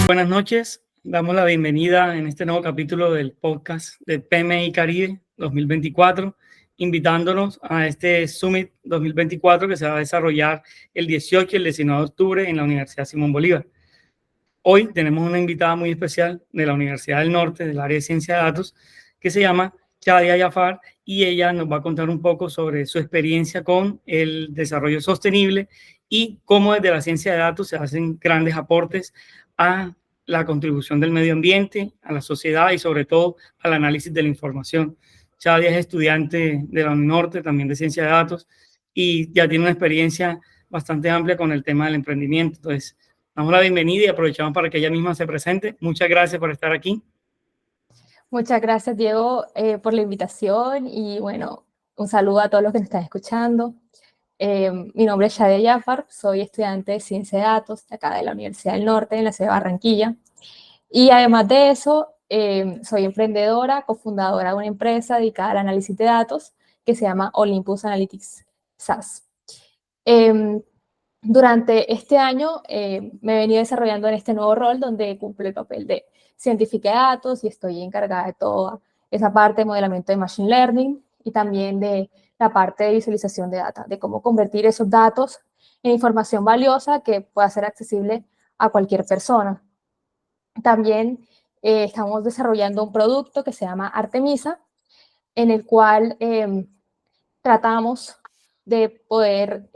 Buenas noches, damos la bienvenida en este nuevo capítulo del podcast de PMI Caribe 2024, invitándonos a este Summit 2024 que se va a desarrollar el 18 y el 19 de octubre en la Universidad Simón Bolívar. Hoy tenemos una invitada muy especial de la Universidad del Norte, del área de Ciencia de Datos, que se llama Shadia Jafar, y ella nos va a contar un poco sobre su experiencia con el desarrollo sostenible y cómo desde la ciencia de datos se hacen grandes aportes a la contribución del medio ambiente, a la sociedad y sobre todo al análisis de la información. Shadia es estudiante de la Norte, también de ciencia de datos, y ya tiene una experiencia bastante amplia con el tema del emprendimiento. Entonces, damos la bienvenida y aprovechamos para que ella misma se presente. Muchas gracias por estar aquí. Muchas gracias, Diego, por la invitación y bueno, un saludo a todos los que nos están escuchando. Mi nombre es Shadia Jafar, soy estudiante de Ciencia de Datos de acá de la Universidad del Norte, en la ciudad de Barranquilla. Y además de eso, soy emprendedora, cofundadora de una empresa dedicada al análisis de datos que se llama Olympus Analytics SaaS. Durante este año me he venido desarrollando en este nuevo rol donde cumplo el papel de científica de datos y estoy encargada de toda esa parte de modelamiento de Machine Learning y también de la parte de visualización de data, de cómo convertir esos datos en información valiosa que pueda ser accesible a cualquier persona. También estamos desarrollando un producto que se llama Artemisa, en el cual tratamos de poder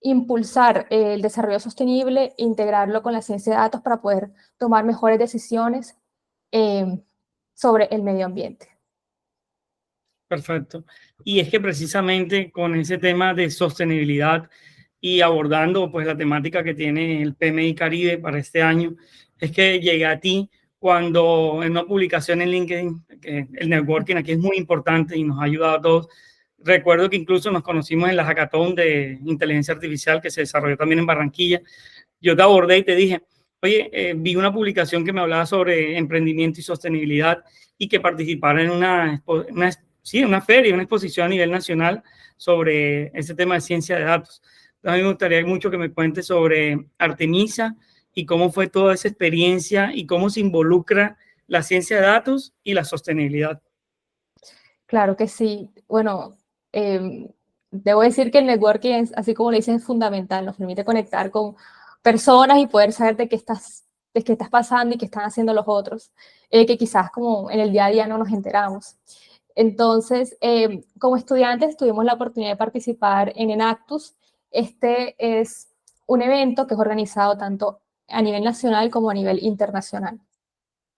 impulsar el desarrollo sostenible, integrarlo con la ciencia de datos para poder tomar mejores decisiones sobre el medio ambiente. Perfecto. Y es que precisamente con ese tema de sostenibilidad y abordando pues la temática que tiene el PMI Caribe para este año, es que llegué a ti cuando en una publicación en LinkedIn, que el networking aquí es muy importante y nos ha ayudado a todos. Recuerdo que incluso nos conocimos en la hackathon de inteligencia artificial que se desarrolló también en Barranquilla. Yo te abordé y te dije, oye, vi una publicación que me hablaba sobre emprendimiento y sostenibilidad y que participara en una feria, una exposición a nivel nacional sobre ese tema de ciencia de datos. A mí me gustaría mucho que me cuentes sobre Artemisa y cómo fue toda esa experiencia y cómo se involucra la ciencia de datos y la sostenibilidad. Claro que sí. Bueno, debo decir que el networking, así como le dices, es fundamental. Nos permite conectar con personas y poder saber de qué estás pasando y qué están haciendo los otros, que quizás como en el día a día no nos enteramos. Entonces, como estudiantes tuvimos la oportunidad de participar en Enactus. Este es un evento que es organizado tanto a nivel nacional como a nivel internacional,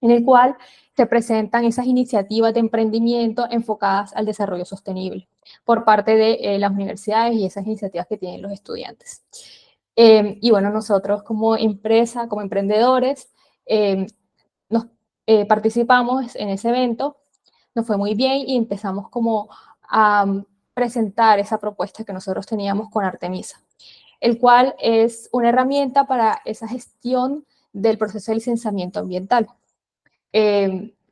en el cual se presentan esas iniciativas de emprendimiento enfocadas al desarrollo sostenible por parte de las universidades y esas iniciativas que tienen los estudiantes. Y bueno, nosotros como empresa, como emprendedores, participamos en ese evento, nos fue muy bien y empezamos como a presentar esa propuesta que nosotros teníamos con Artemisa, el cual es una herramienta para esa gestión del proceso de licenciamiento ambiental.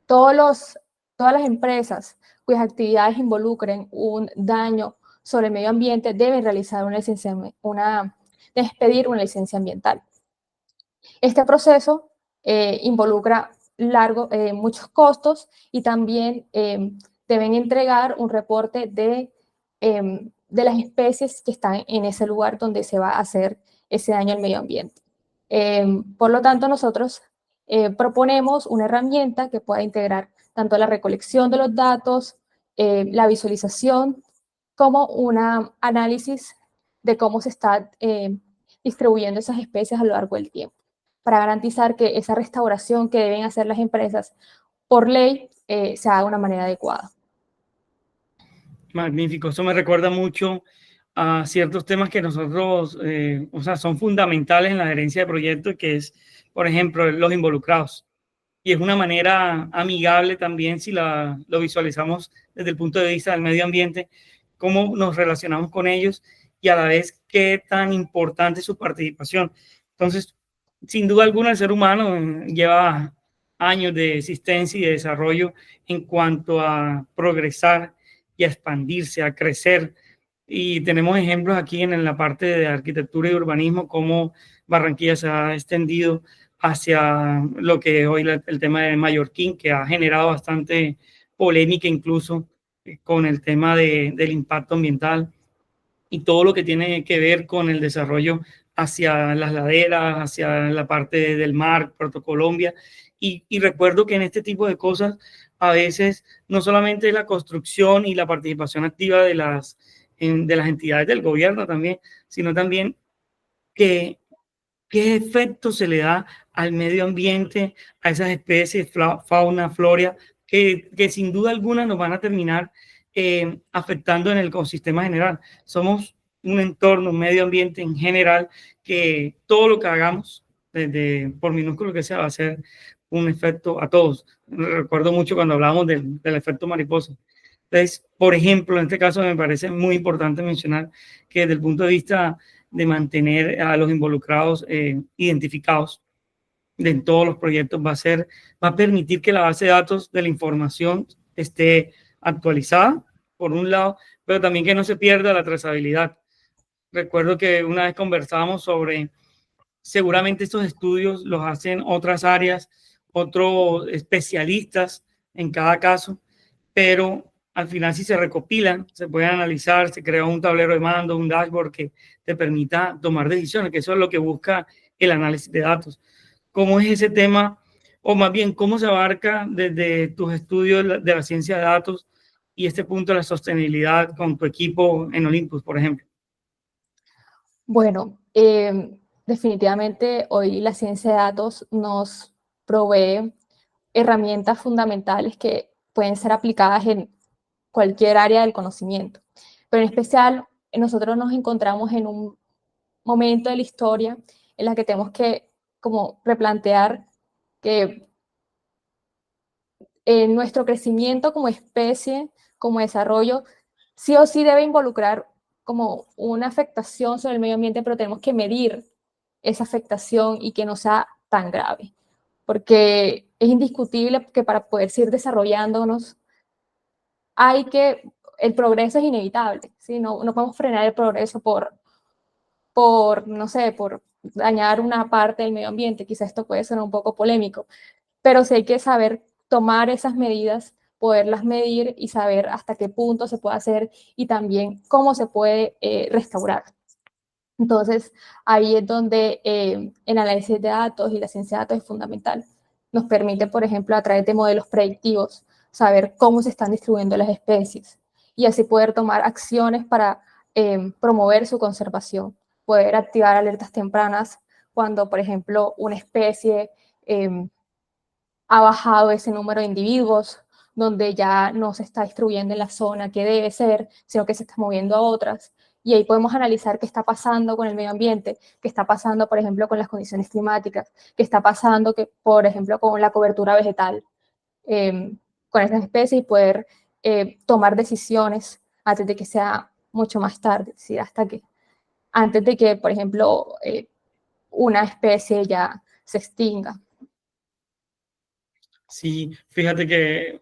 Todas las empresas cuyas actividades involucren un daño sobre el medio ambiente deben realizar expedir una licencia ambiental. Este proceso involucra muchos costos y también deben entregar un reporte de las especies que están en ese lugar donde se va a hacer ese daño al medio ambiente. Por lo tanto, nosotros proponemos una herramienta que pueda integrar tanto la recolección de los datos, la visualización, como un análisis de cómo se está distribuyendo esas especies a lo largo del tiempo, para garantizar que esa restauración que deben hacer las empresas por ley se haga de una manera adecuada. Magnífico, eso me recuerda mucho a ciertos temas que nosotros, son fundamentales en la gerencia de proyectos, que es, por ejemplo, los involucrados. Y es una manera amigable también, si lo visualizamos desde el punto de vista del medio ambiente, cómo nos relacionamos con ellos y a la vez qué tan importante es su participación. Entonces, sin duda alguna el ser humano lleva años de existencia y de desarrollo en cuanto a progresar y a expandirse, a crecer. Y tenemos ejemplos aquí en la parte de arquitectura y urbanismo, cómo Barranquilla se ha extendido hacia lo que es hoy el tema de Mallorquín, que ha generado bastante polémica incluso con el tema del impacto ambiental y todo lo que tiene que ver con el desarrollo hacia las laderas, hacia la parte del mar, Puerto Colombia. Y recuerdo que en este tipo de cosas, a veces, no solamente la construcción y la participación activa de las entidades del gobierno también, sino también que qué efecto se le da al medio ambiente, a esas especies, fauna, flora, que sin duda alguna nos van a terminar afectando en el ecosistema general. Somos un entorno, un medio ambiente en general, que todo lo que hagamos, desde, por minúsculo que sea, va a ser un efecto a todos. Recuerdo mucho cuando hablábamos del efecto mariposa. Entonces, por ejemplo, en este caso me parece muy importante mencionar que desde el punto de vista de mantener a los involucrados identificados en todos los proyectos va a permitir que la base de datos de la información esté actualizada, por un lado, pero también que no se pierda la trazabilidad. Recuerdo que una vez conversábamos sobre, seguramente estos estudios los hacen otras áreas, otros especialistas en cada caso, pero al final si se recopilan, se pueden analizar, se crea un tablero de mando, un dashboard que te permita tomar decisiones, que eso es lo que busca el análisis de datos. ¿Cómo es ese tema? O más bien, ¿cómo se abarca desde tus estudios de la ciencia de datos y este punto de la sostenibilidad con tu equipo en Olympus, por ejemplo? Bueno, definitivamente hoy la ciencia de datos nos provee herramientas fundamentales que pueden ser aplicadas en cualquier área del conocimiento. Pero en especial, nosotros nos encontramos en un momento de la historia en la que tenemos que como replantear que nuestro crecimiento como especie, como desarrollo, sí o sí debe involucrar como una afectación sobre el medio ambiente, pero tenemos que medir esa afectación y que no sea tan grave, porque es indiscutible que para poder seguir desarrollándonos hay que, el progreso es inevitable, ¿sí? No podemos frenar el progreso no sé, por dañar una parte del medio ambiente, quizás esto puede ser un poco polémico, pero sí hay que saber tomar esas medidas, poderlas medir y saber hasta qué punto se puede hacer y también cómo se puede restaurar. Entonces, ahí es donde el análisis de datos y la ciencia de datos es fundamental. Nos permite, por ejemplo, a través de modelos predictivos, saber cómo se están distribuyendo las especies y así poder tomar acciones para promover su conservación, poder activar alertas tempranas cuando, por ejemplo, una especie ha bajado ese número de individuos, donde ya no se está distribuyendo en la zona que debe ser, sino que se está moviendo a otras. Y ahí podemos analizar qué está pasando con el medio ambiente, qué está pasando, por ejemplo, con las condiciones climáticas, qué está pasando, por ejemplo, con la cobertura vegetal, con esas especies y poder tomar decisiones antes de que sea mucho más tarde, es decir, antes de que, por ejemplo, una especie ya se extinga. Sí, fíjate que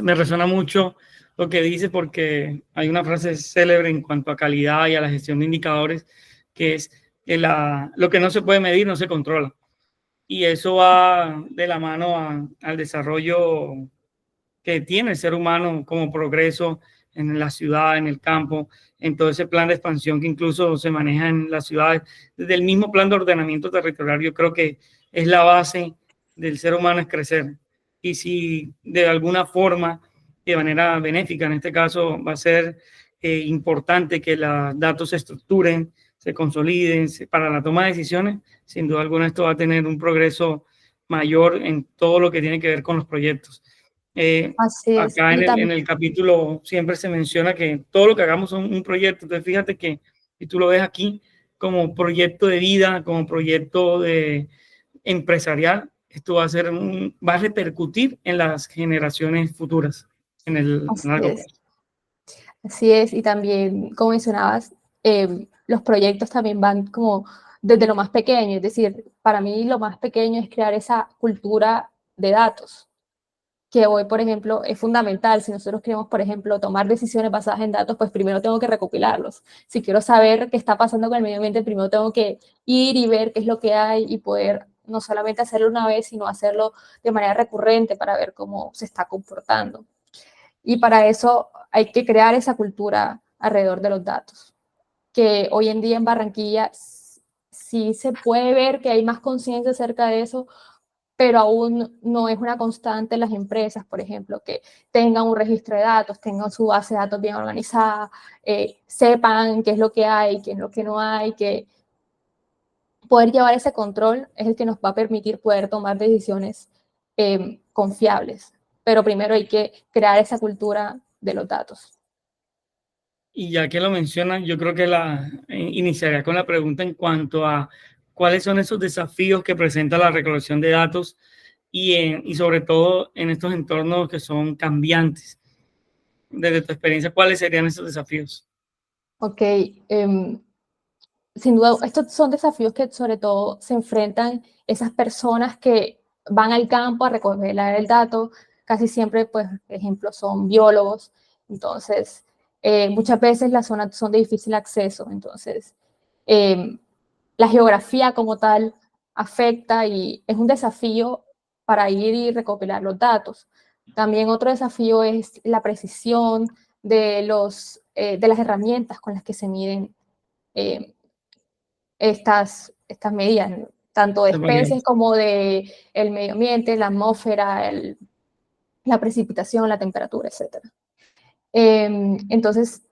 me resuena mucho lo que dices porque hay una frase célebre en cuanto a calidad y a la gestión de indicadores, que es que lo que no se puede medir no se controla. Y eso va de la mano al desarrollo que tiene el ser humano como progreso en la ciudad, en el campo, en todo ese plan de expansión que incluso se maneja en las ciudades. Desde el mismo plan de ordenamiento territorial, yo creo que es la base del ser humano es crecer. Y si de alguna forma, de manera benéfica, en este caso, va a ser importante que los datos se estructuren, se consoliden para la toma de decisiones, sin duda alguna esto va a tener un progreso mayor en todo lo que tiene que ver con los proyectos. Así es. Acá Y en el capítulo siempre se menciona que todo lo que hagamos son un proyecto. Entonces, fíjate que si tú lo ves aquí como proyecto de vida, como proyecto empresarial, esto va a repercutir en las generaciones futuras, en el así largo es. plazo. Así es, y también, como mencionabas, los proyectos también van como desde lo más pequeño. Es decir, para mí lo más pequeño es crear esa cultura de datos, que hoy, por ejemplo, es fundamental. Si nosotros queremos, por ejemplo, tomar decisiones basadas en datos, pues primero tengo que recopilarlos. Si quiero saber qué está pasando con el medio ambiente, primero tengo que ir y ver qué es lo que hay y poder no solamente hacerlo una vez, sino hacerlo de manera recurrente para ver cómo se está comportando. Y para eso hay que crear esa cultura alrededor de los datos, que hoy en día en Barranquilla sí se puede ver que hay más conciencia acerca de eso, pero aún no es una constante en las empresas, por ejemplo, que tengan un registro de datos, tengan su base de datos bien organizada, sepan qué es lo que hay, qué es lo que no hay, que poder llevar ese control es el que nos va a permitir poder tomar decisiones confiables. Pero primero hay que crear esa cultura de los datos. Y ya que lo mencionan, yo creo que iniciaría con la pregunta en cuanto a cuáles son esos desafíos que presenta la recolección de datos y sobre todo en estos entornos que son cambiantes. Desde tu experiencia, ¿cuáles serían esos desafíos? Ok, sin duda, estos son desafíos que sobre todo se enfrentan esas personas que van al campo a recoger el dato. Casi siempre, pues, ejemplo, son biólogos. Entonces, muchas veces las zonas son de difícil acceso. Entonces, eh, la geografía como tal afecta y es un desafío para ir y recopilar los datos. También otro desafío es la precisión de las herramientas con las que se miden eh, estas medidas, tanto de especies como de el medio ambiente, la atmósfera, la precipitación, la temperatura, etc. Entonces,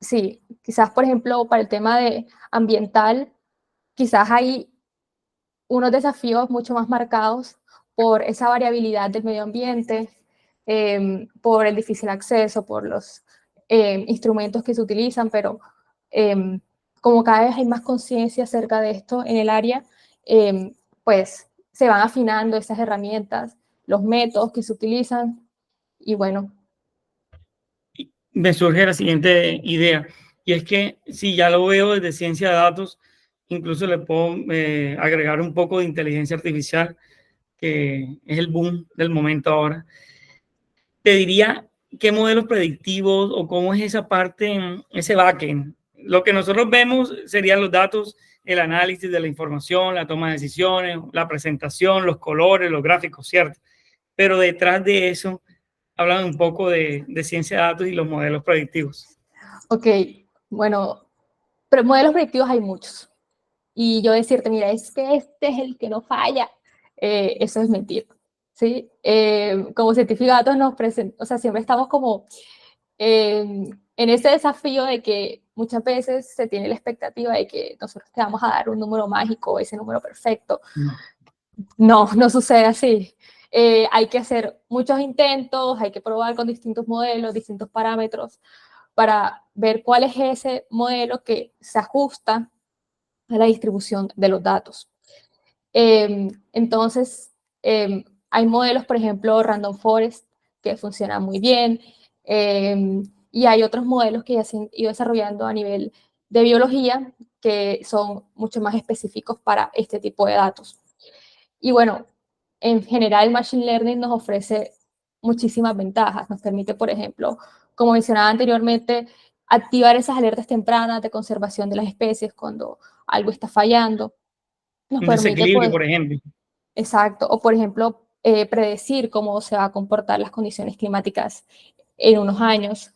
sí, quizás, por ejemplo, para el tema de ambiental, quizás hay unos desafíos mucho más marcados por esa variabilidad del medio ambiente, por el difícil acceso, por los instrumentos que se utilizan, pero como cada vez hay más conciencia acerca de esto en el área, pues se van afinando esas herramientas, los métodos que se utilizan y bueno. Me surge la siguiente idea, y es que si ya lo veo desde ciencia de datos, incluso le puedo agregar un poco de inteligencia artificial, que es el boom del momento ahora. Te diría qué modelos predictivos o cómo es esa parte, ese backend. Lo que nosotros vemos serían los datos, el análisis de la información, la toma de decisiones, la presentación, los colores, los gráficos, ¿cierto? Pero detrás de eso, hablan un poco de ciencia de datos y los modelos predictivos. Ok, bueno, pero modelos predictivos hay muchos. Y yo decirte, mira, es que este es el que no falla, eso es mentira, ¿sí? Como científicos de datos nos presentamos, o sea, siempre estamos como en ese desafío de que muchas veces se tiene la expectativa de que nosotros te vamos a dar un número mágico, ese número perfecto. No, no sucede así. Hay que hacer muchos intentos, hay que probar con distintos modelos, distintos parámetros, para ver cuál es ese modelo que se ajusta a la distribución de los datos. Entonces, hay modelos, por ejemplo, Random Forest, que funcionan muy bien, y hay otros modelos que ya se han ido desarrollando a nivel de biología, que son mucho más específicos para este tipo de datos. Y bueno, en general, el Machine Learning nos ofrece muchísimas ventajas. Nos permite, por ejemplo, como mencionaba anteriormente, activar esas alertas tempranas de conservación de las especies cuando algo está fallando. Nos Un permite, desequilibrio, pues, por ejemplo. exacto, o por ejemplo, predecir cómo se va a comportar las condiciones climáticas en unos años.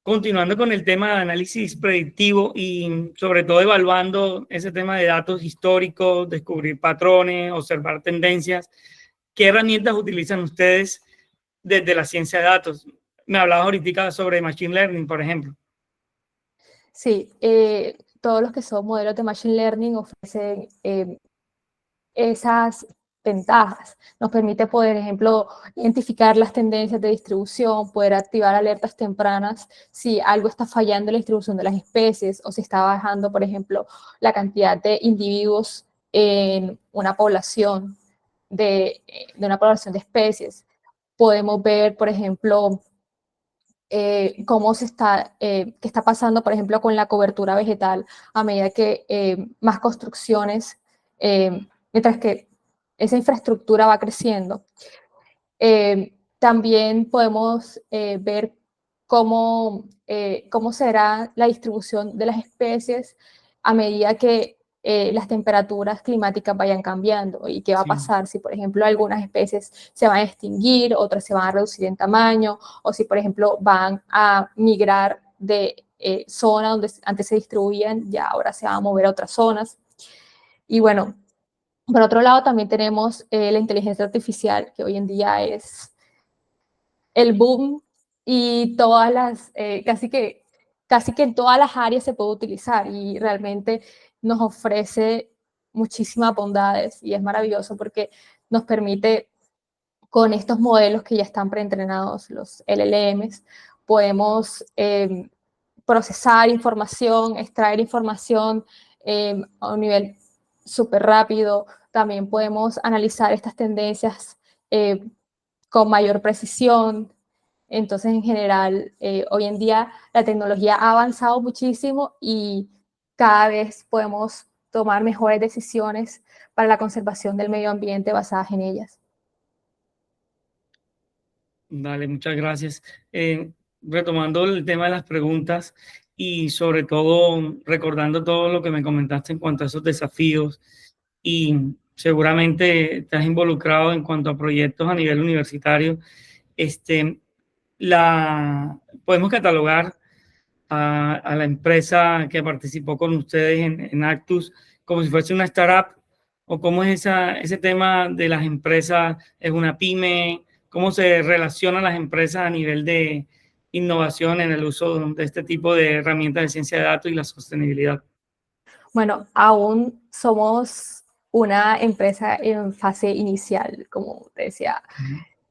Continuando con el tema de análisis predictivo y sobre todo evaluando ese tema de datos históricos, descubrir patrones, observar tendencias, ¿qué herramientas utilizan ustedes desde la ciencia de datos? Me hablabas ahorita sobre Machine Learning, por ejemplo. Sí, todos los que son modelos de Machine Learning ofrecen esas ventajas. Nos permite, por ejemplo, identificar las tendencias de distribución, poder activar alertas tempranas si algo está fallando en la distribución de las especies o si está bajando, por ejemplo, la cantidad de individuos en una población de una población de especies. Podemos ver, por ejemplo, cómo qué está pasando, por ejemplo, con la cobertura vegetal a medida que más construcciones, mientras que esa infraestructura va creciendo. También podemos ver cómo será la distribución de las especies a medida que las temperaturas climáticas vayan cambiando y qué va a Sí. pasar si, por ejemplo, algunas especies se van a extinguir, otras se van a reducir en tamaño, o si, por ejemplo, van a migrar de zonas donde antes se distribuían, ya ahora se van a mover a otras zonas. Y bueno, por otro lado, también tenemos la inteligencia artificial, que hoy en día es el boom y casi que en todas las áreas se puede utilizar y realmente nos ofrece muchísimas bondades y es maravilloso porque nos permite, con estos modelos que ya están preentrenados, los LLMs, podemos procesar información, extraer información a un nivel súper rápido. También podemos analizar estas tendencias eh, con mayor precisión. Entonces, en general, hoy en día la tecnología ha avanzado muchísimo y cada vez podemos tomar mejores decisiones para la conservación del medio ambiente basadas en ellas. Dale, muchas gracias. Retomando el tema de las preguntas y sobre todo recordando todo lo que me comentaste en cuanto a esos desafíos y seguramente te has involucrado en cuanto a proyectos a nivel universitario, este, podemos catalogar a la empresa que participó con ustedes en Actus como si fuese una startup o cómo es ese tema de las empresas, es una pyme, cómo se relacionan las empresas a nivel de innovación en el uso de este tipo de herramientas de ciencia de datos y la sostenibilidad. Bueno, aún somos una empresa en fase inicial, como te decía.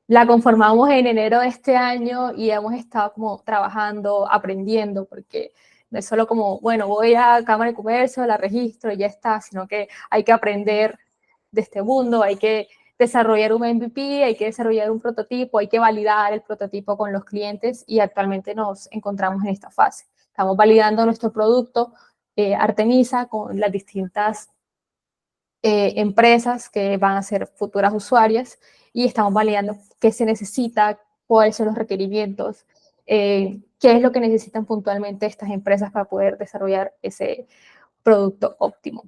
La conformamos en enero de este año y hemos estado como trabajando, aprendiendo, porque no es solo como, bueno, voy a Cámara de Comercio, la registro y ya está, sino que hay que aprender de este mundo, hay que desarrollar un MVP, hay que desarrollar un prototipo, hay que validar el prototipo con los clientes y actualmente nos encontramos en esta fase. Estamos validando nuestro producto Artemisa con las distintas empresas que van a ser futuras usuarias y estamos validando qué se necesita, cuáles son los requerimientos, qué es lo que necesitan puntualmente estas empresas para poder desarrollar ese producto óptimo.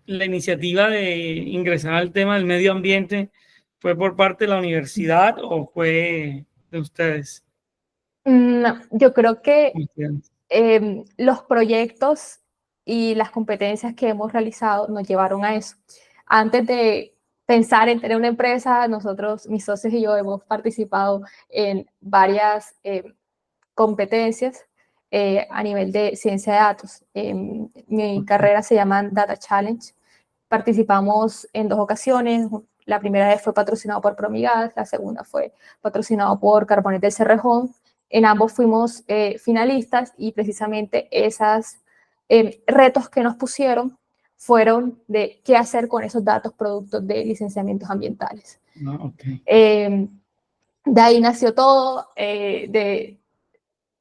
La iniciativa de ingresar al tema del medio ambiente fue por parte de la universidad o fue de ustedes? Yo creo que los proyectos y las competencias que hemos realizado nos llevaron a eso. Antes de pensar en tener una empresa, nosotros, mis socios y yo, hemos participado en varias competencias a nivel de ciencia de datos. Mi carrera se llama Data Challenge. Participamos en 2 ocasiones. La primera vez fue patrocinado por Promigas, la segunda fue patrocinado por Carbonet del Cerrejón. En ambos fuimos finalistas y precisamente esos retos que nos pusieron fueron de qué hacer con esos datos productos de licenciamientos ambientales. Okay. De ahí nació todo, de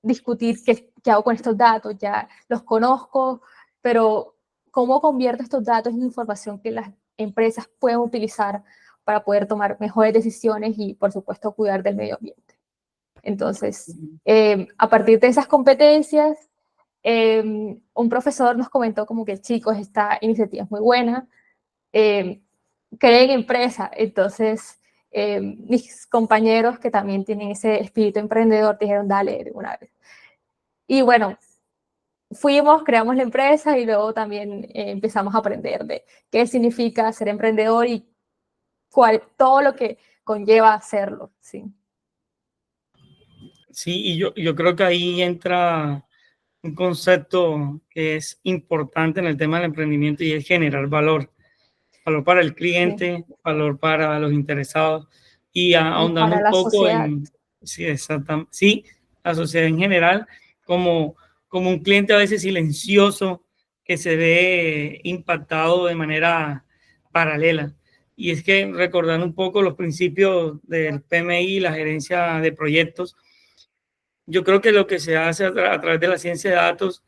discutir qué hago con estos datos, ya los conozco, pero cómo convierto estos datos en información que las empresas pueden utilizar para poder tomar mejores decisiones y, por supuesto, cuidar del medio ambiente. Entonces, a partir de esas competencias, un profesor nos comentó como que, chicos, esta iniciativa es muy buena, creen empresa. Entonces, mis compañeros que también tienen ese espíritu emprendedor dijeron, dale, de una vez. Y bueno, creamos la empresa y luego también empezamos a aprender de qué significa ser emprendedor y todo lo que conlleva hacerlo. Sí, sí, y yo creo que ahí entra un concepto que es importante en el tema del emprendimiento y es generar valor. Valor para el sí. cliente, valor para los interesados y Y ahondando para un la poco sociedad. en, sí, exactamente, sí, la sociedad en general, como, como un cliente a veces silencioso que se ve impactado de manera paralela. Y es que recordando un poco los principios del PMI, la gerencia de proyectos, yo creo que lo que se hace a través de la ciencia de datos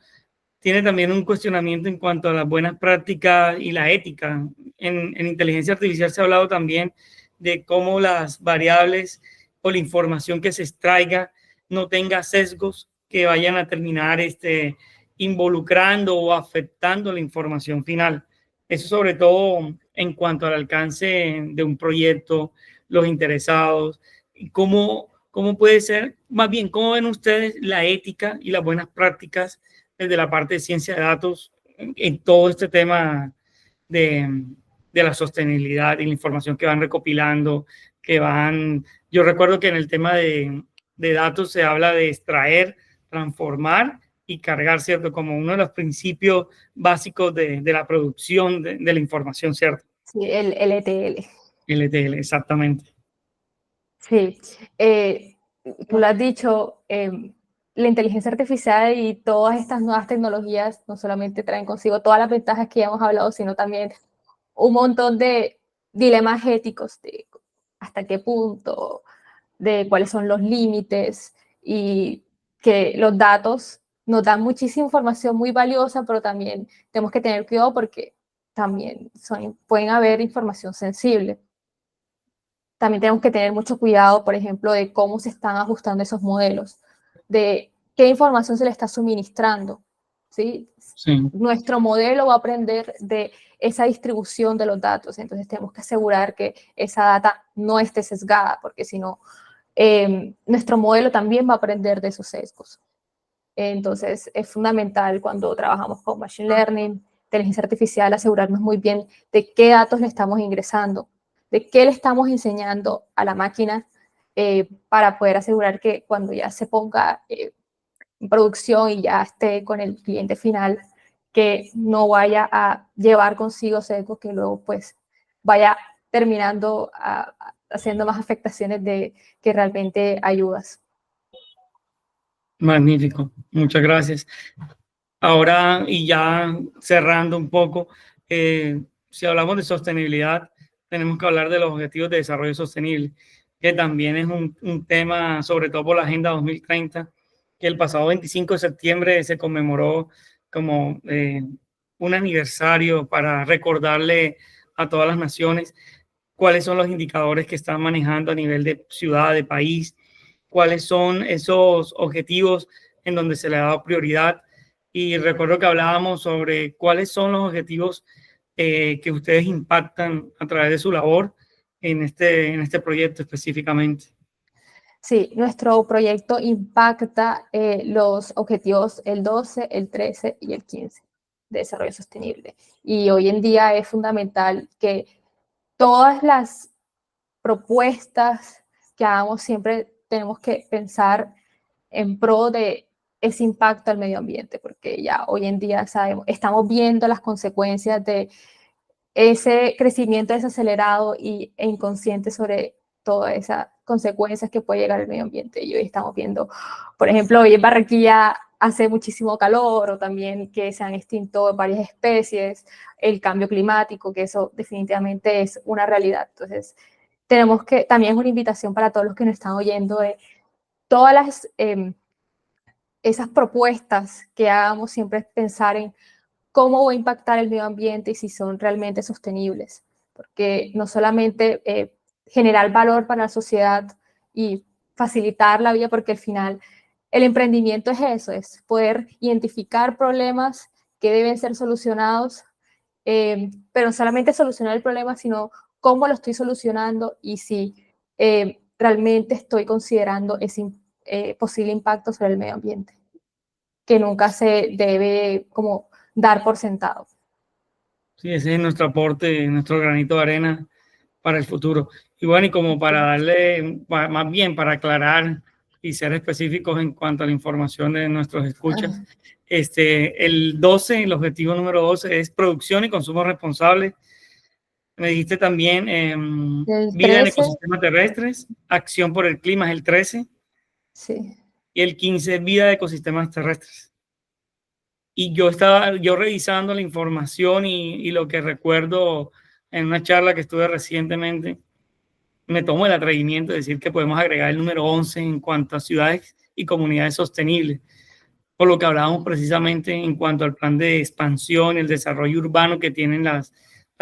tiene también un cuestionamiento en cuanto a las buenas prácticas y la ética. En inteligencia artificial se ha hablado también de cómo las variables o la información que se extraiga no tenga sesgos que vayan a terminar involucrando o afectando la información final. Eso sobre todo en cuanto al alcance de un proyecto, los interesados, y cómo puede ser, más bien, cómo ven ustedes la ética y las buenas prácticas desde la parte de ciencia de datos en todo este tema de, de la sostenibilidad y la información que van recopilando, yo recuerdo que en el tema de datos se habla de extraer, transformar y cargar, ¿cierto? Como uno de los principios básicos de la producción de la información, ¿cierto? Sí, el ETL. LTL, exactamente. Sí, tú lo has dicho, la inteligencia artificial y todas estas nuevas tecnologías no solamente traen consigo todas las ventajas que ya hemos hablado, sino también un montón de dilemas éticos de hasta qué punto, de cuáles son los límites y que los datos nos dan muchísima información muy valiosa, pero también tenemos que tener cuidado porque también pueden haber información sensible. También tenemos que tener mucho cuidado, por ejemplo, de cómo se están ajustando esos modelos, de qué información se le está suministrando, ¿sí? Sí. Nuestro modelo va a aprender de esa distribución de los datos, entonces tenemos que asegurar que esa data no esté sesgada, porque si no, nuestro modelo también va a aprender de esos sesgos. Entonces, es fundamental cuando trabajamos con Machine Learning, inteligencia artificial, asegurarnos muy bien de qué datos le estamos ingresando, de qué le estamos enseñando a la máquina para poder asegurar que cuando ya se ponga en producción y ya esté con el cliente final, que no vaya a llevar consigo sesgos que luego pues vaya terminando haciendo más afectaciones de que realmente ayudas. Magnífico, muchas gracias. Ahora, y ya cerrando un poco, si hablamos de sostenibilidad, tenemos que hablar de los objetivos de desarrollo sostenible, que también es un tema, sobre todo por la Agenda 2030, que el pasado 25 de septiembre se conmemoró como un aniversario para recordarle a todas las naciones cuáles son los indicadores que están manejando a nivel de ciudad, de país, cuáles son esos objetivos en donde se le ha dado prioridad. Y recuerdo que hablábamos sobre cuáles son los objetivos que ustedes impactan a través de su labor en este proyecto específicamente. Sí, nuestro proyecto impacta los objetivos el 12, el 13 y el 15 de desarrollo sostenible. Y hoy en día es fundamental que todas las propuestas que hagamos siempre tenemos que pensar en pro de ese impacto al medio ambiente, porque ya hoy en día estamos viendo las consecuencias de ese crecimiento desacelerado e inconsciente sobre todas esas consecuencias que puede llegar al medio ambiente. Y hoy estamos viendo, por ejemplo, hoy en Barranquilla hace muchísimo calor o también que se han extinto varias especies, el cambio climático, que eso definitivamente es una realidad. Entonces, tenemos que, también es una invitación para todos los que nos están oyendo de todas esas propuestas que hagamos, siempre pensar en cómo va a impactar el medio ambiente y si son realmente sostenibles, porque no solamente generar valor para la sociedad y facilitar la vida, porque al final el emprendimiento es eso, es poder identificar problemas que deben ser solucionados, pero no solamente solucionar el problema, sino cómo lo estoy solucionando y si realmente estoy considerando ese posible impacto sobre el medio ambiente, que nunca se debe como dar por sentado. Sí, ese es nuestro aporte, nuestro granito de arena para el futuro. Y bueno, y como para darle, más bien para aclarar y ser específicos en cuanto a la información de nuestros escuchas, el 12, el objetivo número 12 es producción y consumo responsable. Me dijiste también El vida en 13, ecosistemas terrestres, acción por el clima es el 13 sí. y el 15 vida de ecosistemas terrestres. Y yo revisando la información y lo que recuerdo en una charla que estuve recientemente, me tomo el atrevimiento de decir que podemos agregar el número 11 en cuanto a ciudades y comunidades sostenibles. Por lo que hablábamos precisamente en cuanto al plan de expansión, el desarrollo urbano que tienen las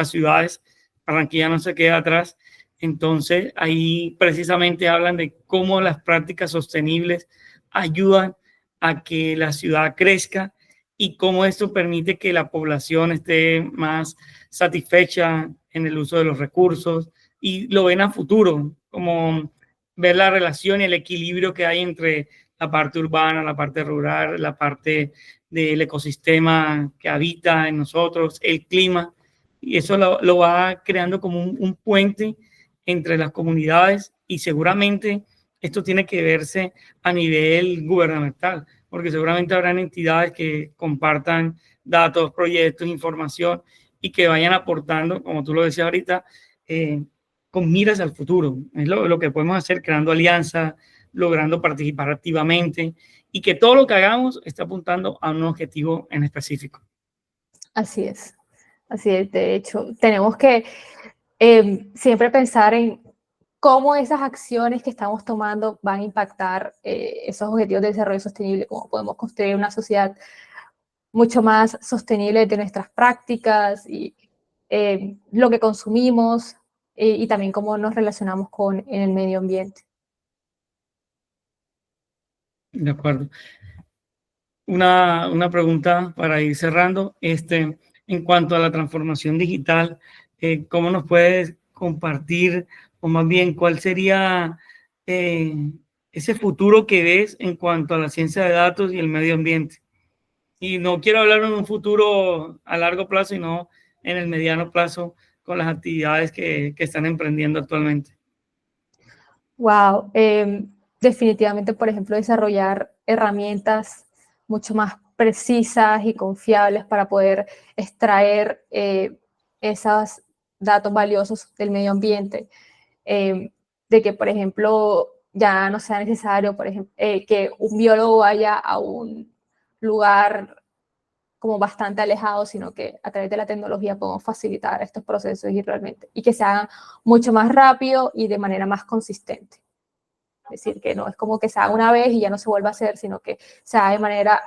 ciudades. Barranquilla no se queda atrás. Entonces, ahí precisamente hablan de cómo las prácticas sostenibles ayudan a que la ciudad crezca y cómo esto permite que la población esté más satisfecha en el uso de los recursos y lo ven a futuro, como ver la relación y el equilibrio que hay entre la parte urbana, la parte rural, la parte del ecosistema que habita en nosotros, el clima, y eso lo va creando como un puente entre las comunidades y seguramente esto tiene que verse a nivel gubernamental, porque seguramente habrán entidades que compartan datos, proyectos, información y que vayan aportando, como tú lo decías ahorita, con miras al futuro. Es lo que podemos hacer creando alianzas, logrando participar activamente y que todo lo que hagamos está apuntando a un objetivo en específico. Así es, así es. De hecho, tenemos que siempre pensar en cómo esas acciones que estamos tomando van a impactar esos objetivos de desarrollo sostenible, cómo podemos construir una sociedad mucho más sostenible de nuestras prácticas y lo que consumimos y también cómo nos relacionamos en el medio ambiente. De acuerdo. Una pregunta para ir cerrando. En cuanto a la transformación digital, ¿cómo nos puedes compartir, o más bien, cuál sería ese futuro que ves en cuanto a la ciencia de datos y el medio ambiente? Y no quiero hablar en un futuro a largo plazo, sino en el mediano plazo con las actividades que están emprendiendo actualmente. Wow, definitivamente, por ejemplo, desarrollar herramientas mucho más precisas y confiables para poder extraer esos datos valiosos del medio ambiente, de que, por ejemplo, ya no sea necesario, por ejemplo, que un biólogo vaya a un lugar como bastante alejado, sino que a través de la tecnología podemos facilitar estos procesos y que se hagan mucho más rápido y de manera más consistente. Es decir, que no es como que se haga una vez y ya no se vuelva a hacer, sino que se haga de manera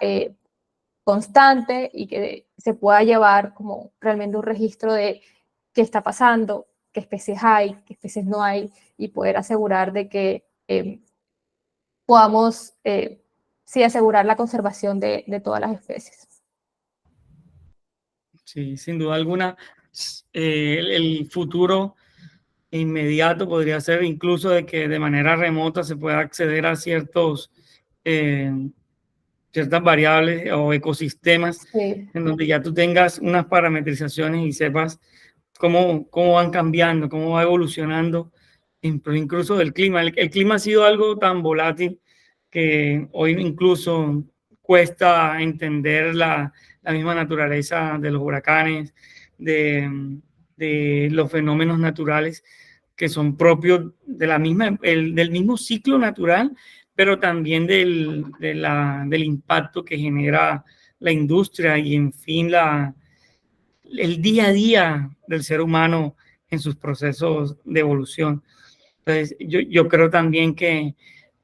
constante y que se pueda llevar como realmente un registro de qué está pasando, qué especies hay, qué especies no hay, y poder asegurar de que podamos sí asegurar la conservación de todas las especies. Sí, sin duda alguna, el futuro inmediato podría ser incluso de que de manera remota se pueda acceder a eh, ciertas variables o ecosistemas Sí, en donde ya tú tengas unas parametrizaciones y sepas cómo van cambiando, cómo va evolucionando, incluso del clima. El clima ha sido algo tan volátil que hoy incluso cuesta entender la misma naturaleza de los huracanes, de los fenómenos naturales que son propios de del mismo ciclo natural, pero también del impacto que genera la industria y, en fin, el día a día del ser humano en sus procesos de evolución. Entonces, yo creo también que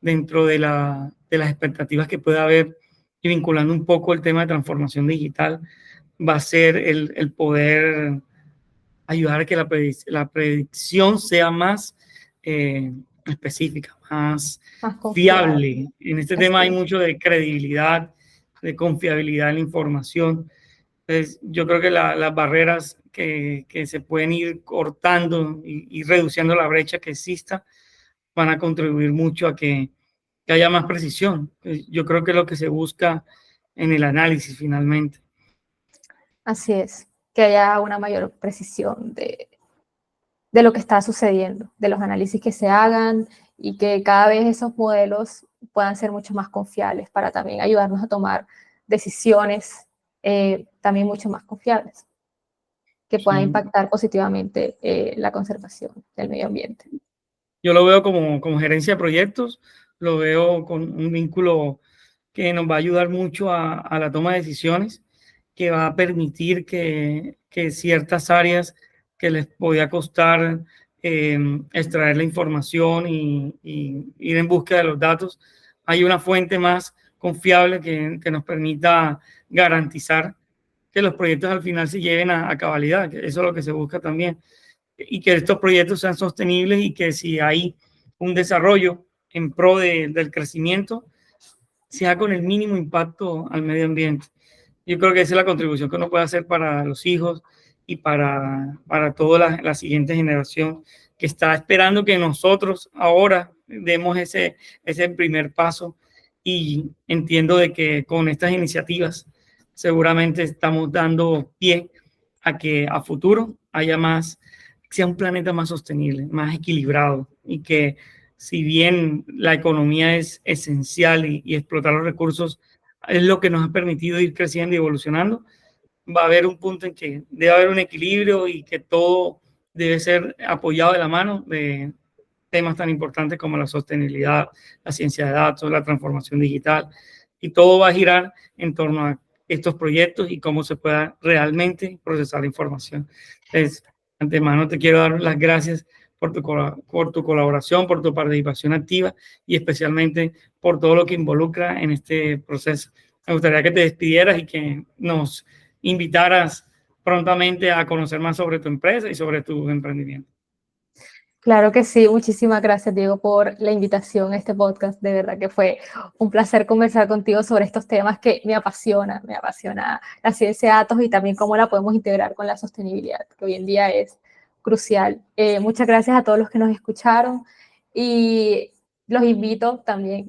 dentro de las expectativas que pueda haber, y vinculando un poco el tema de transformación digital, va a ser el poder ayudar a que la predicción sea más específica, más más confiable. fiable. En este tema hay Así, mucho de credibilidad, de confiabilidad en la información. Entonces, yo creo que las barreras que se pueden ir cortando y reduciendo la brecha que exista van a contribuir mucho a que haya más precisión. Yo creo que es lo que se busca en el análisis finalmente. así es, que haya una mayor precisión de lo que está sucediendo, de los análisis que se hagan y que cada vez esos modelos puedan ser mucho más confiables para también ayudarnos a tomar decisiones también mucho más confiables, que puedan Sí. impactar positivamente la conservación del medio ambiente. Yo lo veo como gerencia de proyectos, lo veo con un vínculo que nos va a ayudar mucho a la toma de decisiones, que va a permitir que ciertas áreas que les podía costar extraer la información y ir en búsqueda de los datos, hay una fuente más confiable que nos permita garantizar que los proyectos al final se lleven a cabalidad, que eso es lo que se busca también, y que estos proyectos sean sostenibles y que si hay un desarrollo en pro del crecimiento, sea con el mínimo impacto al medio ambiente. Yo creo que esa es la contribución que uno puede hacer para los hijos y para toda la siguiente generación que está esperando que nosotros ahora demos ese primer paso, y entiendo de que con estas iniciativas seguramente estamos dando pie a que a futuro haya más, sea un planeta más sostenible, más equilibrado, y que si bien la economía es esencial y explotar los recursos es lo que nos ha permitido ir creciendo y evolucionando, va a haber un punto en que debe haber un equilibrio y que todo debe ser apoyado de la mano de temas tan importantes como la sostenibilidad, la ciencia de datos, la transformación digital, y todo va a girar en torno a estos proyectos y cómo se pueda realmente procesar la información. Entonces, antemano te quiero dar las gracias por tu colaboración, por tu participación activa y especialmente por todo lo que involucra en este proceso. Me gustaría que te despidieras y que nos invitaras prontamente a conocer más sobre tu empresa y sobre tu emprendimiento. Claro que sí, muchísimas gracias, Diego, por la invitación a este podcast. De verdad que fue un placer conversar contigo sobre estos temas que me apasiona la ciencia de datos y también cómo la podemos integrar con la sostenibilidad, que hoy en día es crucial. Muchas gracias a todos los que nos escucharon y los invito también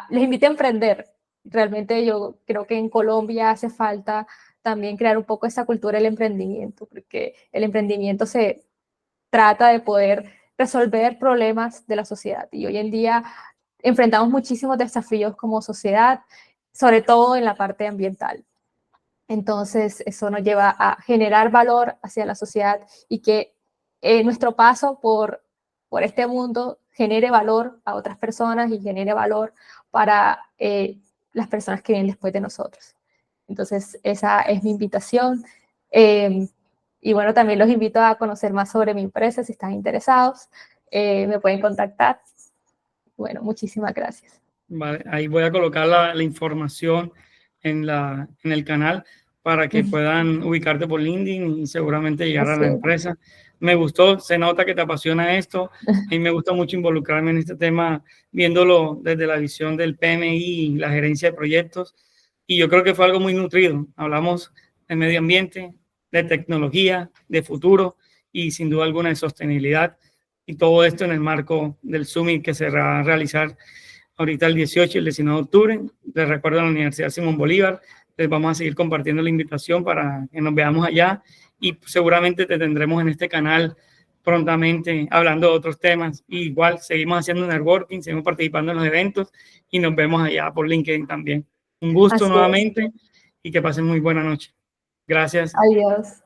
les invito a emprender. Realmente yo creo que en Colombia hace falta también crear un poco esa cultura del emprendimiento, porque el emprendimiento se trata de poder resolver problemas de la sociedad. Y hoy en día enfrentamos muchísimos desafíos como sociedad, sobre todo en la parte ambiental. Entonces, eso nos lleva a generar valor hacia la sociedad y que nuestro paso por este mundo genere valor a otras personas y genere valor para las personas que vienen después de nosotros. Entonces, esa es mi invitación. Y bueno, también los invito a conocer más sobre mi empresa si están interesados. Me pueden contactar. Bueno, muchísimas gracias. Vale, ahí voy a colocar la información en el canal para que puedan ubicarte por LinkedIn y seguramente llegar a la empresa. Me gustó, se nota que te apasiona esto. A mí me gusta mucho involucrarme en este tema, viéndolo desde la visión del PMI y la gerencia de proyectos. Y yo creo que fue algo muy nutrido. Hablamos de medio ambiente, de tecnología, de futuro y sin duda alguna de sostenibilidad. Y todo esto en el marco del Summit que se va a realizar ahorita el 18 y el 19 de octubre. Les recuerdo a la Universidad Simón Bolívar. Les vamos a seguir compartiendo la invitación para que nos veamos allá y seguramente te tendremos en este canal prontamente hablando de otros temas. Y igual seguimos haciendo networking, seguimos participando en los eventos y nos vemos allá por LinkedIn también. Un gusto nuevamente y que pasen muy buena noche. Gracias. Adiós.